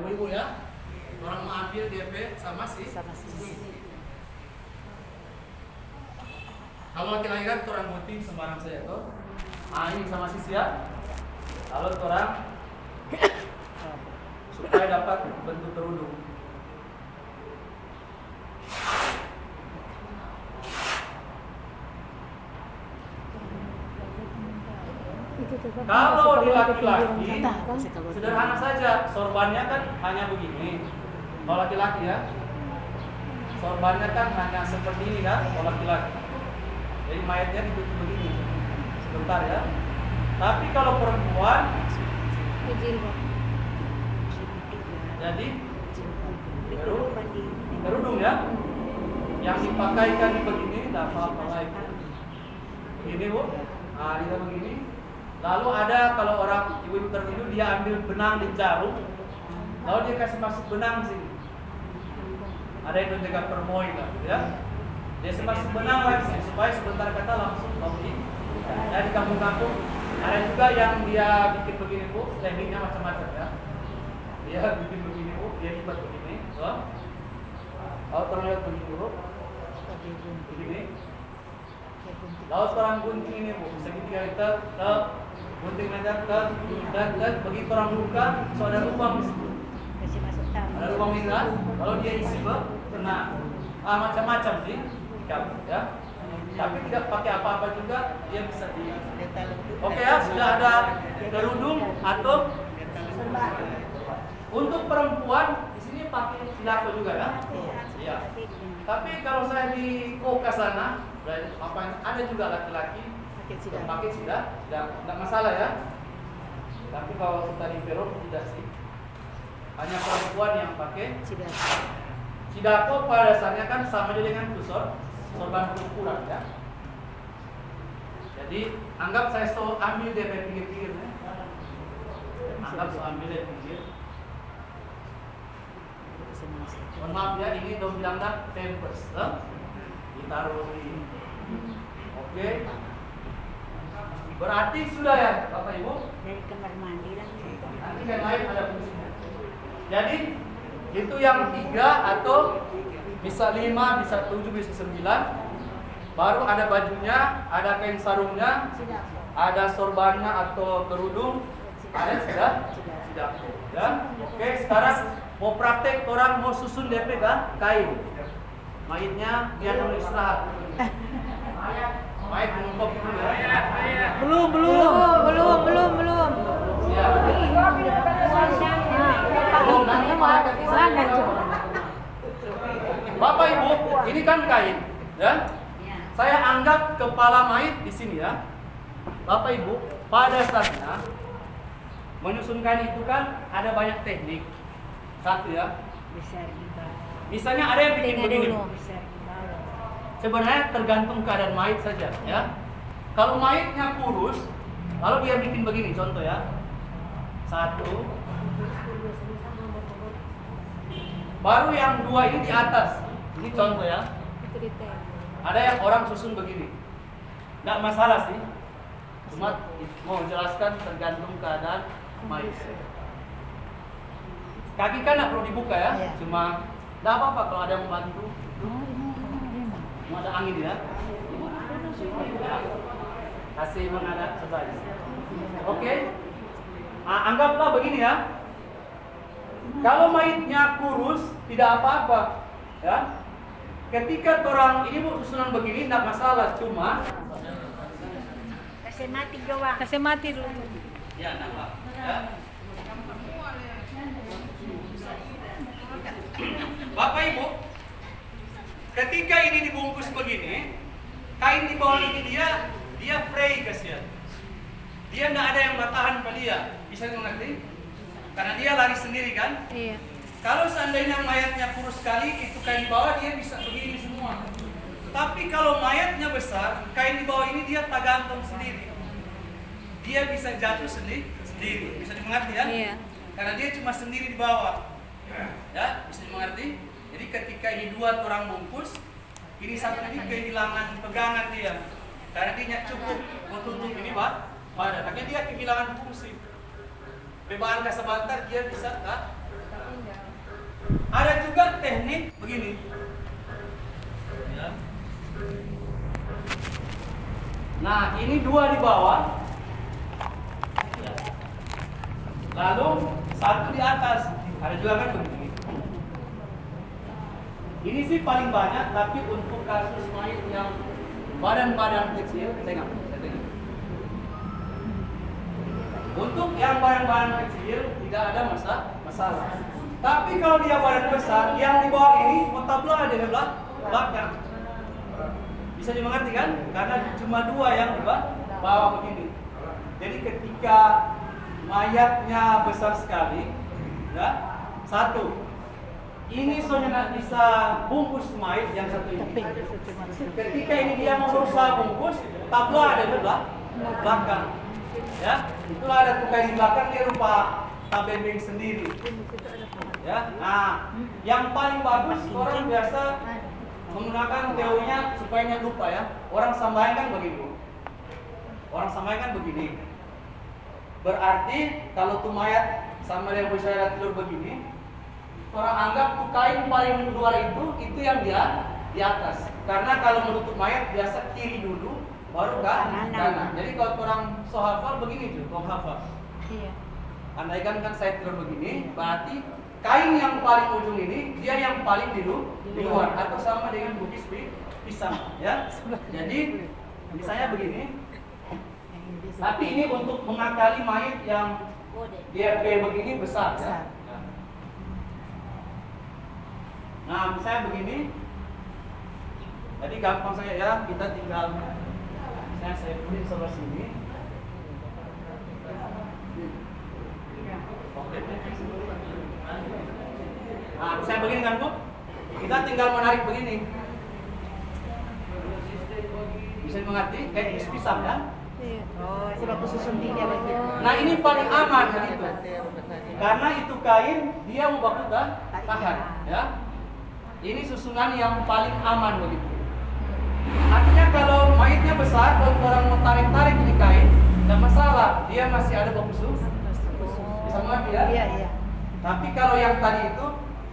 ibu-ibu ya. Orang mengambil DP sama si. Kalau laki-laki kan orang gunting sembarang saja tuh. Ini sama sisi ya. Lalu orang supaya dapat bentuk kerudung. Kalau di laki-laki sederhana saja, sorbannya kan hanya begini. Kalau laki-laki ya, sorbannya kan hanya seperti ini kan, kalau laki-laki. Jadi mayatnya ditutup begini, sebentar ya. Tapi kalau perempuan, jadi kerudung ya, yang dipakaikan begini, tidak apa-apa lagi. Begini bu, nah dia begini. Lalu ada kalau orang ibu-ibu tertidur dia ambil benang dan jarum, lalu dia kasih masuk benang sini. Ada yang menjaga permoy lah, ya. Dia masuk benang lagi supaya sebentar kata langsung kopi. Ya di kampung-kampung ada juga yang dia bikin begini bu, tekniknya macam-macam ya. Dia bikin begini bu, dia lipat begini, so. Lalu terlihat begini bu, begini. Lalu sekarang gunting ini bu, segitiga kita gunting aja dan begitu orang buka, so ada lubang di situ. Ada lubang ini kan, lalu dia isi kena macam-macam sih, ya. Tapi tidak pakai apa-apa juga, dia bisa di. Oke ya, sudah ada kerudung atau untuk perempuan di sini pakai silako juga ya. Iya. Tapi kalau saya di Koka sana, ada juga laki-laki pakai tidak masalah ya. Tapi kalau kita di Peru tidak sih. Hanya perempuan yang pakai sidako pada dasarnya kan sama dengan kusor, sorban ukuran ya. Jadi anggap saya ambil dari pinggir-pinggir ya. Anggap saya ambil dari pinggir. Mohon maaf ya, ini dong bilang dah pampers, ditaruh di. Oke. Berarti sudah ya, Bapak Ibu? Dari kamar mandi lah. Nanti yang lain ada fungsinya. Jadi itu yang 3 atau bisa 5, bisa 7, bisa 9. Baru ada bajunya, ada kain sarungnya, ada sorbannya atau kerudung, ada sudah. Ya. Oke, sekarang mau praktek orang mau susun DP kan? Kain. Mayitnya biar dulu istirahat. Mayit mengumpul dulu ya. Belum. Ya. Belum, nanti Bapak Ibu, ini kan kain, ya. Saya anggap kepala mayit di sini ya. Bapak Ibu, pada dasarnya menyusun kain itu kan ada banyak teknik. Satu ya. Misalnya ada yang bikin begini. Sebenarnya tergantung keadaan mayit saja ya. Kalau mayitnya kurus, lalu dia bikin begini, contoh ya. 1. Baru yang 2 ini di atas. Ini contoh ya. Ada yang orang susun begini. Nggak masalah sih. Cuma mau jelaskan tergantung keadaan mayit. Kaki kan nggak perlu dibuka ya. Cuma nggak apa-apa kalau ada yang membantu. Mau ada angin ya. Kasih menghadap sebelah. Oke. Anggaplah begini ya. Kalau mayitnya kurus tidak apa-apa, ya. Ketika orang ini mau susunan begini tidak masalah, cuma Kasih mati dulu. ya tidak apa. Ya. Bapak Ibu, ketika ini dibungkus begini, kain di bawah ini dia free kasihan. Dia tidak ada yang bertahan pada dia. Bisa mengerti? Karena dia lari sendiri kan? Iya. Kalau seandainya mayatnya kurus sekali, itu kain di bawah dia bisa begini semua. Tapi kalau mayatnya besar, kain di bawah ini dia tak gantung sendiri. Dia bisa jatuh sendiri. Bisa dimengerti ya? Iya. Karena dia cuma sendiri di bawah. Ya, bisa dimengerti? Jadi ketika ini 2 orang bungkus, ini satu ini kehilangan pegangan dia. Karena dia cukup untuk ini badan. Akhirnya dia kehilangan fungsi. Beban sebentar dia bisa Ada juga teknik begini. Ya. Nah, ini dua di bawah. Ya. Lalu satu di atas. Ada juga kan begini. Ini sih paling banyak, tapi untuk kasus mayat yang badan-badan kecil, saya tengok. Untuk yang badan-badan kecil tidak ada masalah. Tapi kalau dia badan besar, yang di bawah ini mutablah ada di belakang. Bisa dimengerti kan? Karena cuma dua yang di bawah begini. Jadi ketika mayatnya besar sekali, ya, satu, ini soalnya nggak bisa bungkus mayat yang satu ini. Ketika ini dia mau berusaha bungkus, tablah ada di belakang. Ya, itulah ada tukai di belakang, dia lupa tabembeng sendiri. Ya, nah, yang paling bagus orang biasa menggunakan teorinya supaya nggak lupa ya. Orang samain kan begini. Orang samain kan begini. Berarti kalau tuh mayat sama dia bersayap telur begini, orang anggap tuh kain paling luar itu yang dia di atas. Karena kalau menutup mayat biasa kiri dulu, baru kanan. Jadi kalau orang sohafal begini tuh, orang hafal. Iya. Andaikan kan saya telur begini, berarti kain yang paling ujung ini dia yang paling di luar atau sama dengan bukis pisang, ya. Jadi misalnya begini. Tapi ini untuk mengakali mayat yang dia kayak begini besar, ya. Nah, misalnya begini. Jadi gampang saya ya, kita tinggal saya pilih sebelah sini. Nah, saya begini kan Bu? Kita tinggal menarik begini. Bisa mengerti? Kayak pisang ya? Iya. Oh, sudah kususun tiga lagi. Nah, ini paling aman begitu. Karena itu kain dia mau baku tahan, ya. Ini susunan yang paling aman begitu. Artinya kalau mayatnya besar, kalau orang mau tarik-tarik ini kain, tidak masalah, dia masih ada bagus. Bisa mengerti ya? Iya, iya. Tapi kalau yang tadi itu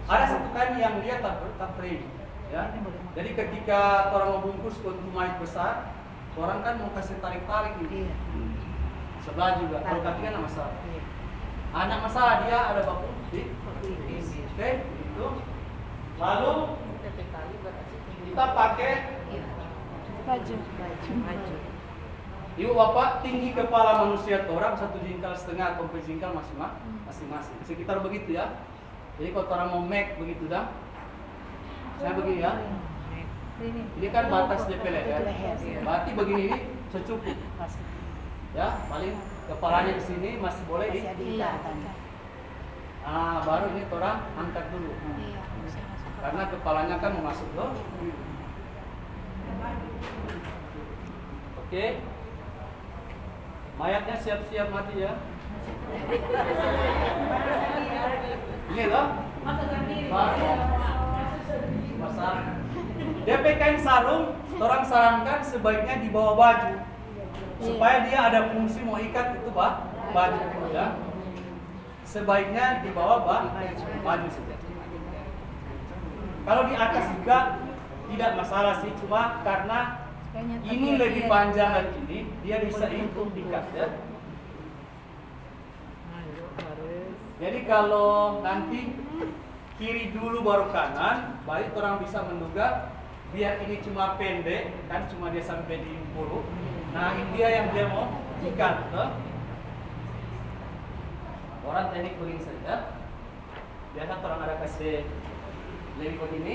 ada satu kain yang dia tak frame, ya. Jadi ketika orang mau bungkus untuk mayat besar, orang kan mau kasih tarik-tarik ini. Iya. Sebelah juga. Kalau kaki kan tidak masalah. Iya. Anak masalah dia ada baku di. Oke, itu. Lalu kita pakai Baju. Ibu bapak tinggi kepala manusia orang 1,5 jengkal atau 4 jengkal masing-masing. Sekitar begitu ya. Jadi kalau orang mau make begitu dah. Saya begini ya. Ini kan batas DP leher. Berarti begini ini secukup. Ya, paling kepalanya di sini masih boleh di. Ah, baru ini orang angkat dulu. Karena kepalanya kan mau masuk loh. Oke. Mayatnya siap-siap mati ya. Ini loh. Pasang. DP kain sarung, orang sarankan sebaiknya di bawah baju. Supaya dia ada fungsi mau ikat itu baju ya. Sebaiknya di bawah baju saja. Kalau di atas juga tidak masalah sih, cuma karena ini lebih panjang dari ini, dia bisa ikat ya. Jadi kalau nanti kiri dulu baru kanan, baik orang bisa menduga biar ini cuma pendek, kan cuma dia sampai di bulu. Nah ini dia yang dia mau ikat. Orang teknik begini saja. Biasa orang ada kasih lebih begini.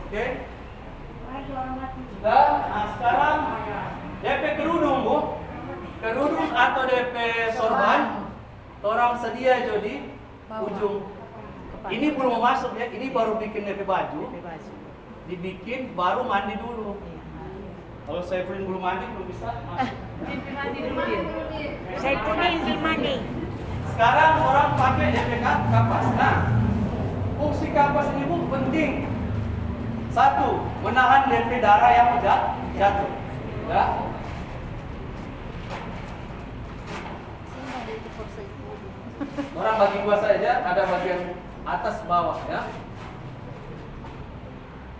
Oke. Sudah. Nah sekarang DP kerudung Bu, kerudung atau DP sorban, orang sedia jadi ujung. Ini belum masuk ya, ini baru bikin DP baju. Dibikin baru mandi dulu. Kalau saya belum mandi belum bisa masuk. Saya kuning di mandi. Sekarang orang pakai DP kapas. Nah, fungsi kapas ini Bu penting. Satu, menahan DP darah yang jatuh. Ya. Orang bagi dua saja, ada bagian atas bawah ya.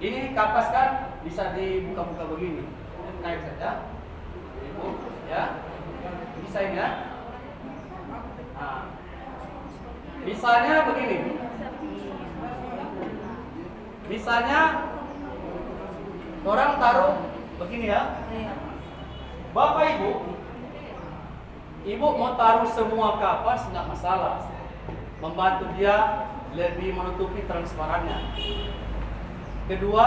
Ini kapas kan bisa dibuka-buka begini. Ini naik saja. Ibu ya. Bisa ini ya. Nah. Misalnya begini. Misalnya orang taruh begini ya. Iya. Bapak Ibu mau taruh semua kapas nggak masalah. Membantu dia lebih menutupi transparannya. Kedua,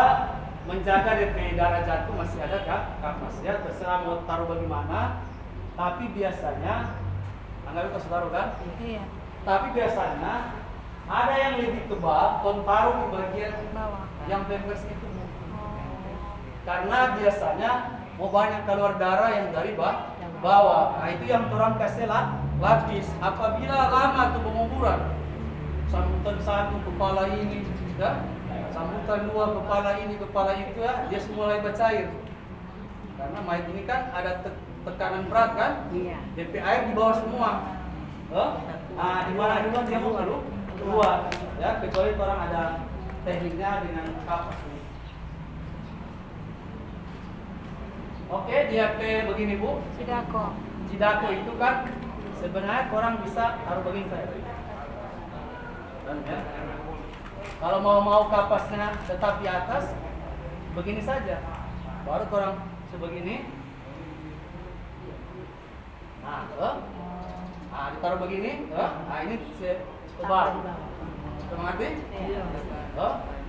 menjaga DP darah jantung masih ada kapas ya. Terserah mau taruh bagaimana. Tapi biasanya, anggap itu taruh kan? Iya. Tapi biasanya ada yang lebih tebal, taruh di bagian Bawah. yang pampers itu. Oh. Karena biasanya mau banyak keluar darah yang dari bawah. Nah itu yang orang kasih lapis. Apabila lama tuh penguburan, sambutan satu kepala ini, ya, sambutan dua kepala ini kepala itu ya, dia mulai bercair. Karena mayat ini kan ada tekanan berat kan, Iya. DP air di bawah semua. Nah di mana dia mau keluar, ya kecuali orang ada tekniknya dengan kapas ini. Oke, DAP begini Bu. Cidako itu kan sebenarnya orang bisa taruh begini saja. Dan ya. Kalau mau kapasnya tetap di atas, begini saja. Baru orang sebegini. Nah, ditaruh begini. Nah, ini tebal. Mengerti?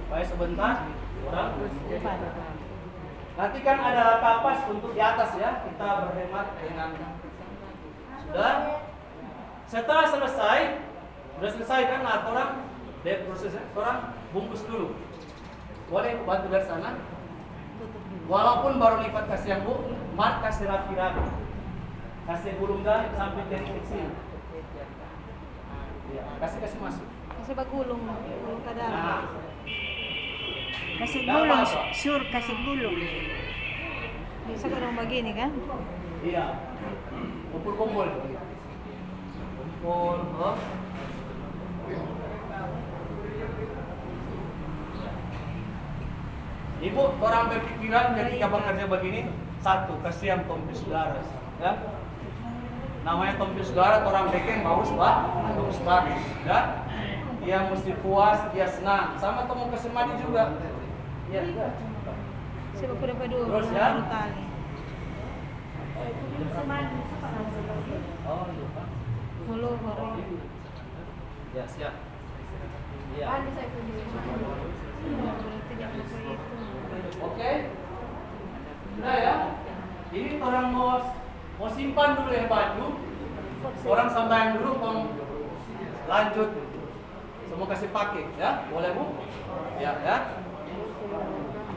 Baik sebentar. Orang. Nanti kan ada kapas untuk di atas ya. Kita berhemat dengan sudah. Setelah selesai kan orang prosesnya orang bungkus dulu. Boleh bantu dari sana. Walaupun baru lipat kasih yang Bu, mat kasih rapi-rapi. Kasih gulung dan sampai jadi kecil. Ya, kasih masuk. Kasi bagulong ka daw. Nah, Kasi Dapat gulong, apa? sure kasi gulong. Bisa ka nang magini kan? iya. Kumpul-kumpul. Kumpul. Ibu, orang berpikiran ketika bekerja begini, satu, kasihan tombis darah, ya. Namanya tombis darah, orang bikin bagus bagus, ya. Dia mesti puas, dia senang. Sama temu kesemani juga. Iya. Kasi magpapadu Terus, ya? tali. Oh, iya, Pak. Mulo hore. Ya, siap. Iya. Berarti niya po ito. Oke. Sudah ya. Ini orang mau simpan dulu ya baju. Orang sampai dulu mau lanjut. Semua kasih pakai ya. Boleh Bu? Ya.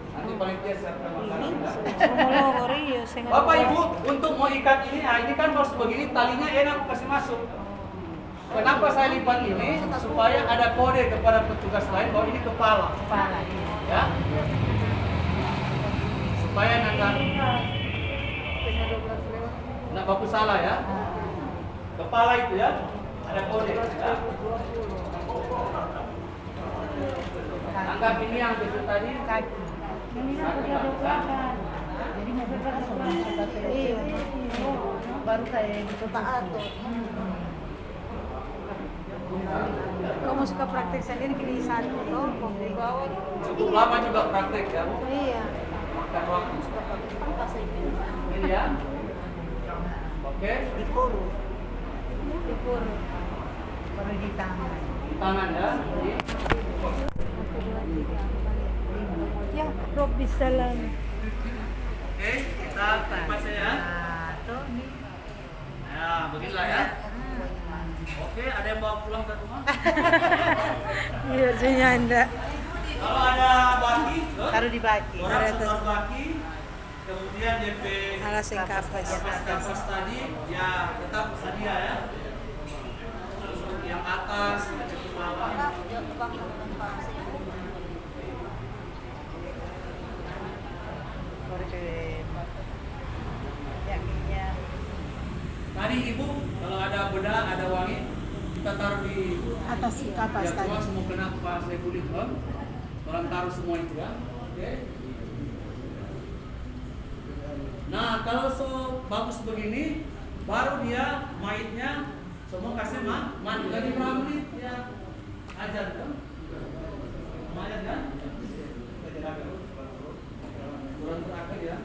Nanti panitia siapkan makanan ya. Mulo hore yo sing Bapak Ibu, untuk mau ikat ini, ini kan harus begini, talinya enak kasih masuk. Kenapa saya lipat ini? Supaya ada kode kepada petugas lain bahwa ini kepala. Pala. Ya. Supaya nggak bagus salah ya. Kepala itu ya, ada kode. Ya. Anggap ini yang itu tadi kaki. Jadi iya. Baru kayak gitu taat. Kamu suka praktek sendiri pilih satu tuh, di bawah. Cukup lama juga praktek ya Bu. Iya. Makan waktu. Ini ya. Oke. Dikur. Baru di tangan. Di tangan ya. Ini. Ya, Rob bisa lang. Oke, kita lipat ya. Tuh, nih. Nah, beginilah ya. Oke, ada yang bawa pulang ke rumah? Iya, nyanda. Kalau ada baki, Taruh di baki. orang setor baki, kemudian DP Alas yang kapas. kapas tadi, ya tetap sedia ya. Yang atas, yang bawah. Tadi Ibu, kalau ada bedah, ada wangi, kita taruh di Atas ke atas ya, tadi. semua semua kena pas saya kulit, orang taruh semua itu ya. Oke. Nah, kalau so bagus begini, baru dia mayitnya semua kasih mandi lagi berapa menit ya ajar kan? Lumayan kan? Kurang terakhir ya.